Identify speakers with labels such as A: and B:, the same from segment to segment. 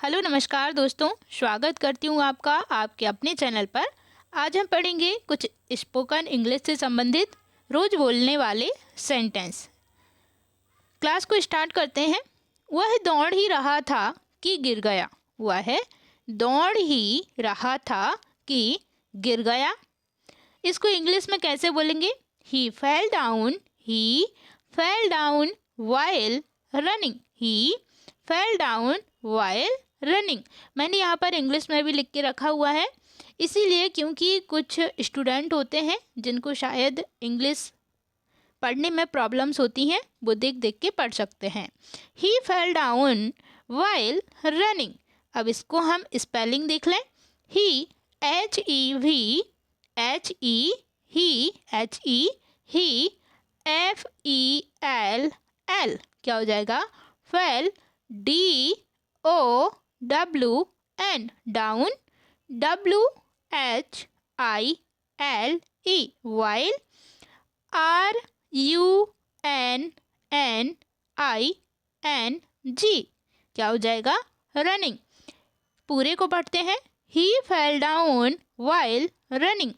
A: Hello नमस्कार दोस्तों, स्वागत करती हूँ आपका आपके अपने चैनल पर। आज हम पढ़ेंगे कुछ स्पोकन इंग्लिश से संबंधित रोज़ बोलने वाले सेंटेंस। क्लास को स्टार्ट करते हैं। वह दौड़ ही रहा था कि गिर गया। वह दौड़ ही रहा था कि गिर गया। इसको इंग्लिश में कैसे बोलेंगे? ही फेल डाउन। ही फेल डाउन वाइल रनिंग। ही फेल डाउन वाइल रनिंग। मैंने यहाँ पर इंग्लिश में भी लिख के रखा हुआ है, इसीलिए क्योंकि कुछ स्टूडेंट होते हैं जिनको शायद इंग्लिश पढ़ने में प्रॉब्लम्स होती हैं, वो देख देख के पढ़ सकते हैं। ही फेल डाउन वाइल रनिंग। अब इसको हम स्पेलिंग देख लें। ही HEV HE ही FELL क्या हो जाएगा? Fail DOWN down WHILE while RUNNING क्या हो जाएगा? रनिंग। पूरे को पढ़ते हैं। ही फेल डाउन वाइल रनिंग।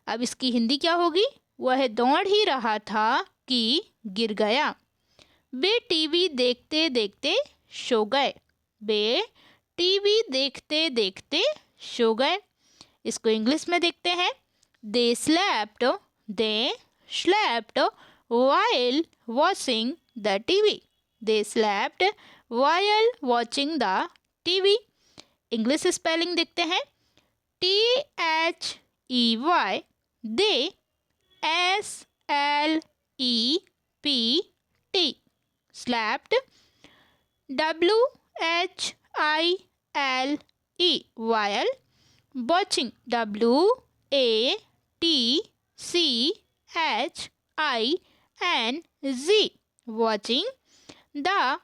A: अब इसकी हिंदी क्या होगी? वह दौड़ ही रहा था कि गिर गया। वे टीवी देखते देखते सो गए। वे टीवी देखते देखते सो गए। इसको इंग्लिश में देखते हैं। दे slept while watching the TV. They slept while watching the TV. English spelling देखते हैं। THEY they SLEPT slept WHILE while watching WATCHING watching the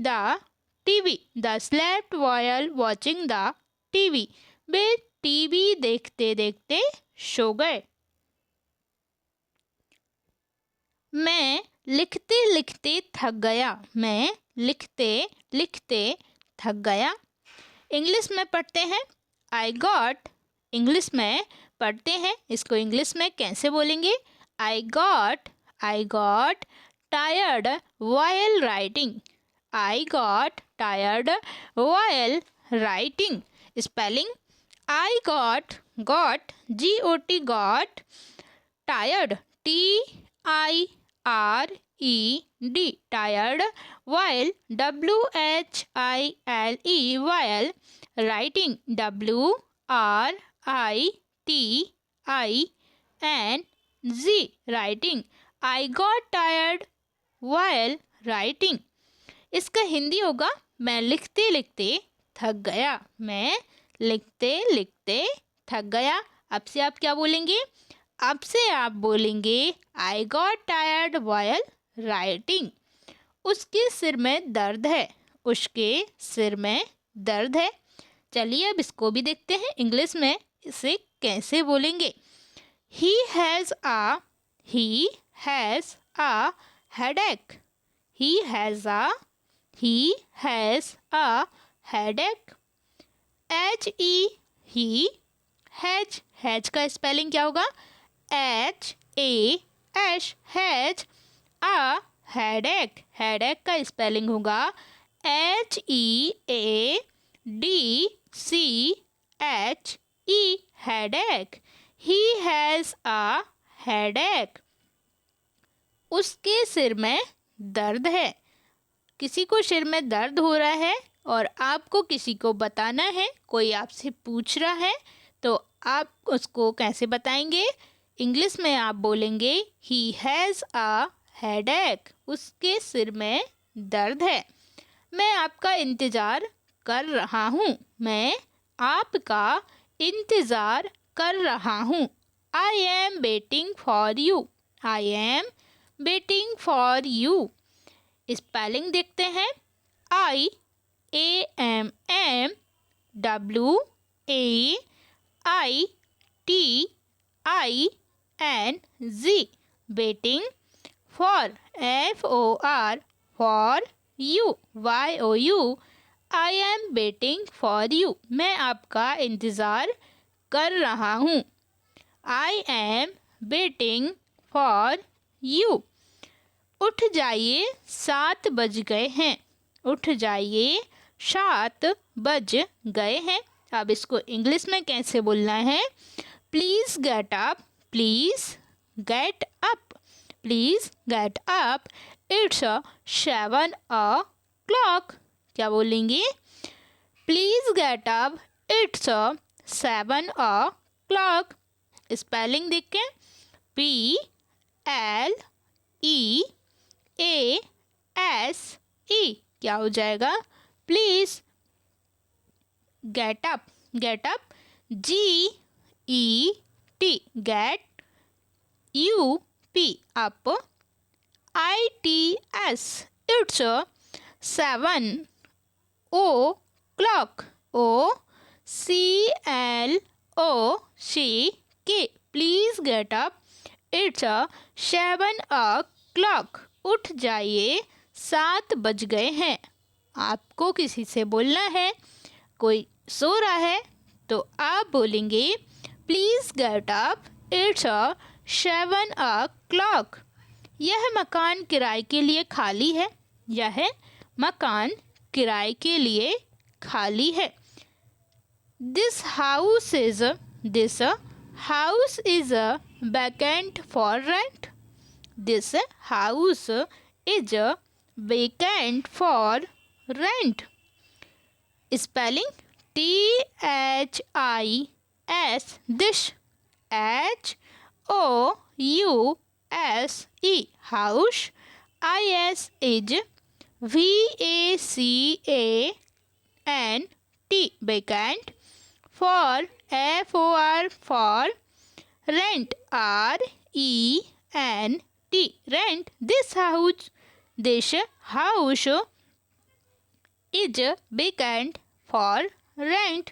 A: the TV. The slept while watching the TV. Way TV देखते देखते सो गए। मैं लिखते लिखते थक गया। मैं लिखते लिखते थक गया। इंग्लिश में पढ़ते हैं। I got. इंग्लिश में पढ़ते हैं। इसको इंग्लिश में कैसे बोलेंगे? I got tired while writing. I got tired while writing. Spelling I got GOT tired TIRED tired while WHILE while writing WRITING writing. I got tired while writing. इसका हिंदी होगा मैं लिखते लिखते थक गया। मैं लिखते लिखते थक गया। अब से आप क्या बोलेंगे? अब से आप बोलेंगे I got tired while writing. उसके सिर में दर्द है। उसके सिर में दर्द है। चलिए अब इसको भी देखते हैं इंग्लिश में इसे कैसे बोलेंगे। He has a headache. He has a headache. H का स्पेलिंग क्या होगा? HASH a headache. हेडेक का स्पेलिंग होगा HEADCHE headache. He has a headache. उसके सिर में दर्द है। किसी को सिर में दर्द हो रहा है और आपको किसी को बताना है, कोई आपसे पूछ रहा है, तो आप उसको कैसे बताएंगे? इंग्लिश में आप बोलेंगे he has a headache. उसके सिर में दर्द है। मैं आपका इंतज़ार कर रहा हूँ। मैं आपका इंतज़ार कर रहा हूँ। I am waiting for you. I am waiting for you. Spelling देखते हैं। IAMMWAITING waiting for FOR for you. YOU I am waiting for you, मैं आपका इंतज़ार कर रहा हूँ। I am waiting for you. उठ जाइए 7 बज गए हैं। उठ जाइए 7 बज गए हैं। अब इसको इंग्लिश में कैसे बोलना है? Please get up, please get up, please get up, it's 7 o'clock। क्या बोलेंगे? Please get up, it's 7 o'clock। Spelling देखें, PLEASE। क्या हो जाएगा? Please. Get up, get up, GET, get, UP, up, ITS, it's 7 o'clock, OCLOCK, please get up, it's 7 o'clock। उठ जाइए 7 बज गए हैं। आपको किसी से बोलना है, कोई सो रहा है, तो आप बोलेंगे please get up, it's 7 o'clock। यह मकान किराए के लिए खाली है। यह मकान किराए के लिए खाली है। This house is vacant for rent। This house is vacant for rent। Spelling, THIS, दिश, HOUSE, house, IS is VACANT, vacant, for FOR, rent, RENT, rent। This house is vacant for rent।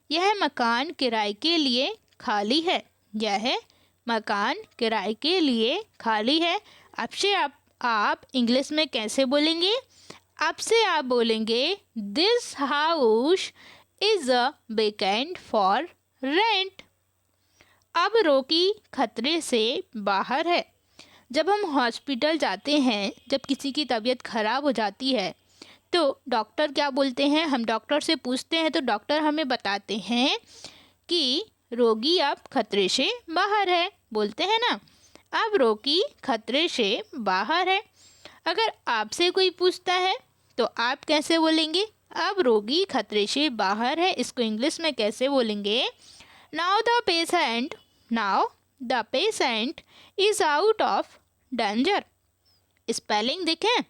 A: यह मकान किराए के लिए खाली है। यह मकान किराए के लिए खाली है। आपसे आप इंग्लिश में कैसे बोलेंगे? आपसे आप बोलेंगे this house is vacant for rent. अब रोगी खतरे से बाहर है। जब हम हॉस्पिटल जाते हैं, जब किसी की तबीयत खराब हो जाती है, तो डॉक्टर क्या बोलते हैं? हम डॉक्टर से पूछते हैं तो डॉक्टर हमें बताते हैं कि रोगी अब खतरे से बाहर है, बोलते हैं ना। अब रोगी खतरे से बाहर है। अगर आपसे कोई पूछता है तो आप कैसे बोलेंगे? अब रोगी खतरे से बाहर है, इसको इंग्लिश में कैसे बोलेंगे? Now the patient is out of danger. Spelling देखें,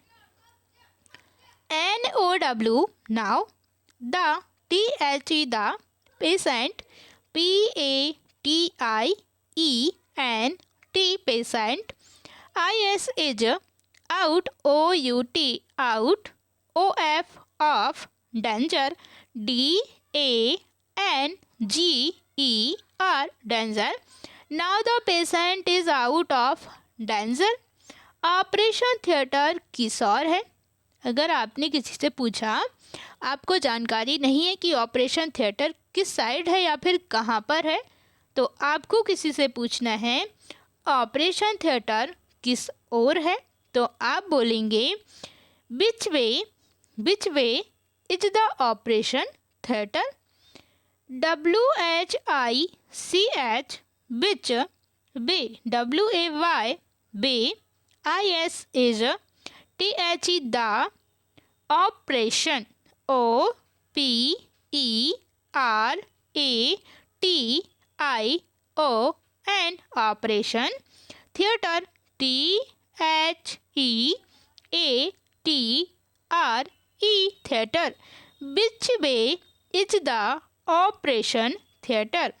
A: NOW, now, the, THE, the, patient, PATIENT, patient, IS is out, OUT, out, OF, of, danger, DANGER, danger. Now the patient is out of danger. Operation theatre किस ओर है? अगर आपने किसी से पूछा, आपको जानकारी नहीं है कि ऑपरेशन थिएटर किस साइड है या फिर कहाँ पर है, तो आपको किसी से पूछना है ऑपरेशन थिएटर किस ओर है, तो आप बोलेंगे which way is the operation theatre. WHICH, which, way, WAY, way, IS is, THE, the, operation, OPERATION, operation, theatre, THEATRE, theatre. Which way is the operation theatre.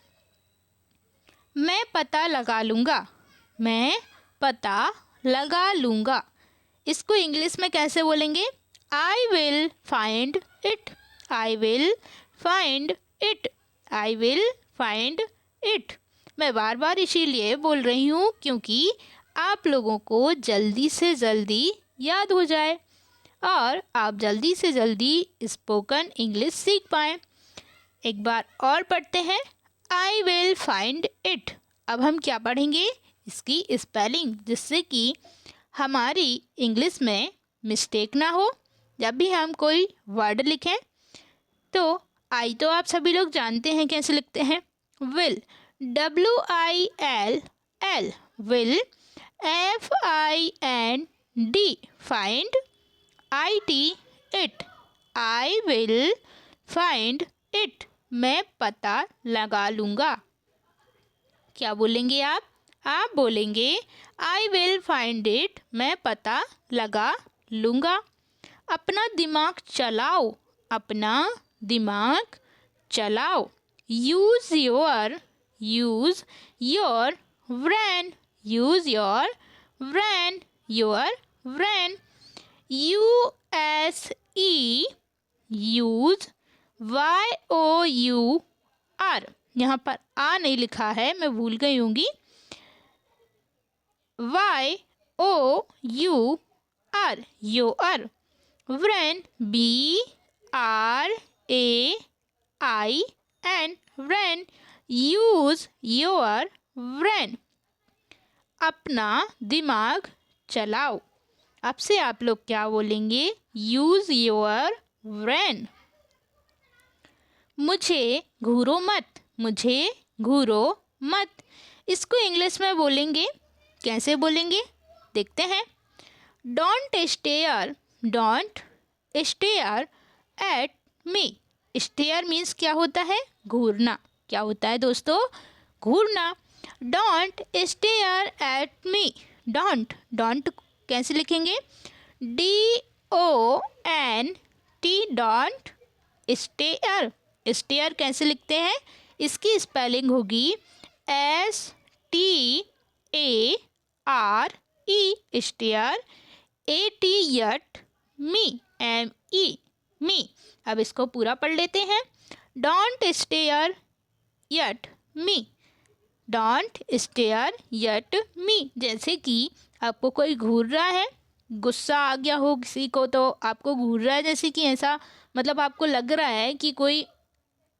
A: मैं पता लगा लूँगा। मैं पता लगा लूँगा। इसको इंग्लिश में कैसे बोलेंगे? I will find it, I will find it, I will find it. मैं बार बार इसीलिए बोल रही हूँ क्योंकि आप लोगों को जल्दी से जल्दी याद हो जाए। और आप जल्दी से जल्दी स्पोकन इंग्लिश सीख पाएँ। एक बार और पढ़ते हैं, आई विल फाइंड इट। अब हम क्या पढ़ेंगे? इसकी स्पेलिंग, जिससे कि हमारी इंग्लिश में मिस्टेक ना हो। जब भी हम कोई वर्ड लिखें तो आई तो आप सभी लोग जानते हैं कैसे लिखते हैं, will, WILL, will, FIND, find, IT, it, I will find it, मैं पता लगा लूँगा। क्या बोलेंगे आप? आप बोलेंगे आई विल फाइंड इट, मैं पता लगा लूँगा। अपना दिमाग चलाओ, अपना दिमाग चलाओ। Use your brain, use your brain, your brain. USE, use, YOUR, यहाँ पर आ नहीं लिखा है, मैं भूल गई होंगी। YOUR, your. Brain, BRAIN, brain. Use your brain, अपना दिमाग चलाओ। अब से आप लोग क्या बोलेंगे? Use your brain. मुझे घूरो मत, मुझे घूरो मत, इसको इंग्लिश में बोलेंगे, कैसे बोलेंगे देखते हैं। Don't stare, don't stare at me. Stare means क्या होता है? घूरना। क्या होता है दोस्तों? घूरना। Don't stare at me, don't, don't कैसे लिखेंगे? DONT, don't. स्टेयर, स्टेयर कैसे लिखते हैं? इसकी स्पेलिंग होगी STARE, stare. AT, at, me, ME, me. अब इसको पूरा पढ़ लेते हैं। Don't stare at me, don't stare at me. जैसे कि आपको कोई घूर रहा है, गुस्सा आ गया हो किसी को तो आपको घूर रहा है, जैसे कि ऐसा मतलब आपको लग रहा है कि कोई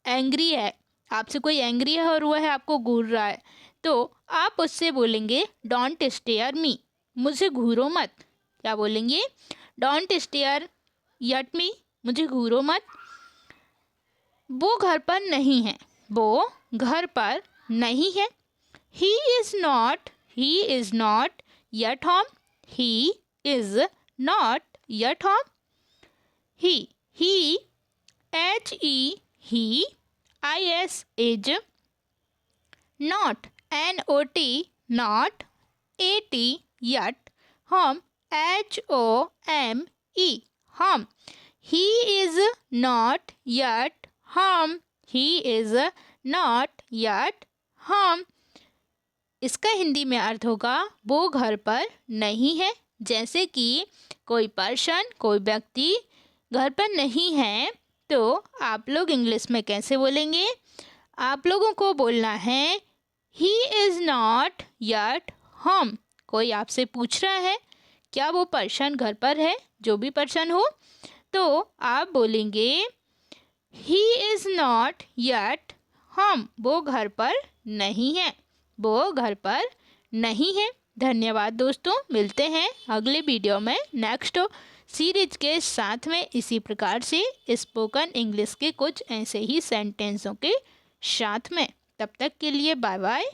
A: एंग्री है, आपसे कोई एंग्री है और वह है आपको घूर रहा है, तो आप उससे बोलेंगे डोंट स्टेयर मी, मुझे घूरो मत। क्या बोलेंगे? डोंट स्टेयर यट मी, मुझे घूरो मत। वो घर पर नहीं है, वो घर पर नहीं है। He is not yet home, he is not yet home. He HE, IS, is. Not NOT, not AT, yet. Home HOME, home. He is not yet home, he is not yet home. इसका हिंदी में अर्थ होगा वो घर पर नहीं है। जैसे कि कोई पर्सन, कोई व्यक्ति घर पर नहीं है तो आप लोग इंग्लिश में कैसे बोलेंगे? आप लोगों को बोलना है he is not yet home. कोई आपसे पूछ रहा है क्या वो पर्सन घर पर है, जो भी पर्सन हो, तो आप बोलेंगे he is not yet home, वो घर पर नहीं है, वो घर पर नहीं है। धन्यवाद दोस्तों, मिलते हैं अगले वीडियो में नेक्स्ट सीरीज के साथ में इसी प्रकार से स्पोकन इंग्लिश के कुछ ऐसे ही सेंटेंसों के साथ में। तब तक के लिए बाय बाय।